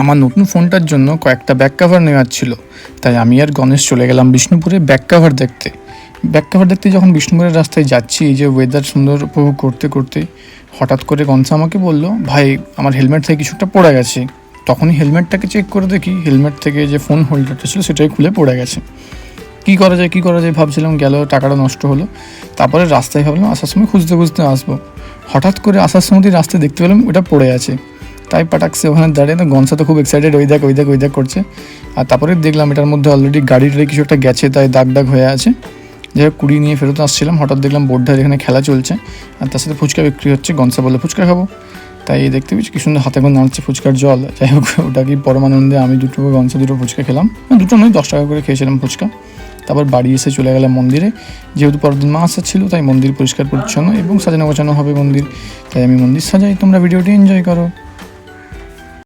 আমার নতুন ফোনটার জন্য কয়েকটা ব্যাক কভার নেওয়ার ছিল, তাই আমি আর গণেশ চলে গেলাম বিষ্ণুপুরে ব্যাক কভার দেখতে। ব্যাক কভার দেখতে যখন বিষ্ণুপুরের রাস্তায় যাচ্ছি, এই যে ওয়েদার সুন্দর উপভোগ করতে করতে হঠাৎ করে গনসা আমাকে বললো, ভাই আমার হেলমেট থেকে কিছু একটা পড়ে গেছে। তখনই হেলমেটটাকে চেক করে দেখি হেলমেট থেকে যে ফোন হোল্ডারটা ছিল সেটাই খুলে পড়ে গেছে। কী করা যায় ভাবছিলাম, গেল টাকাটা নষ্ট হলো। তারপরে রাস্তায় ভাবলাম আসার সময় খুঁজতে খুঁজতে আসবো। হঠাৎ করে আসার সময় রাস্তায় দেখতে পেলাম ওটা পড়ে আছে, তাই পাটাকসে ওখানে দাঁড়িয়ে তো গনসা তো খুব এক্সাইটেড, ওই দেখ করছে। আর তারপরে দেখলাম এটার মধ্যে অলরেডি গাড়িটারে কিছু একটা গেছে, তাই দাগ হয়ে আছে। যাই হোক, কুড়ি নিয়ে ফেরত আসছিলাম, হঠাৎ দেখলাম বোর্ডটার এখানে খেলা চলছে আর তার সাথে ফুচকা বিক্রি হচ্ছে। গনসা বলে ফুচকা খাবো, তাই দেখতে পেয়েছি কি সুন্দর হাতে করে নাড়ছে ফুচকার জল। যাই হোক, ওটা কি পরমানন্দে আমি দুটো, গনসা দুটো ফুচকা খেলাম, দুটো নয় 10 টাকা করে খেয়েছিলাম ফুচকা। তারপর বাড়ি এসে চলে গেলাম মন্দিরে, যেহেতু পরের দিন মা আসা ছিল, তাই মন্দির পরিষ্কার পরিচ্ছন্ন এবং সাজানো গোছানো হবে মন্দির, তাই আমি মন্দির সাজাই। তোমরা ভিডিওটি এনজয় করো।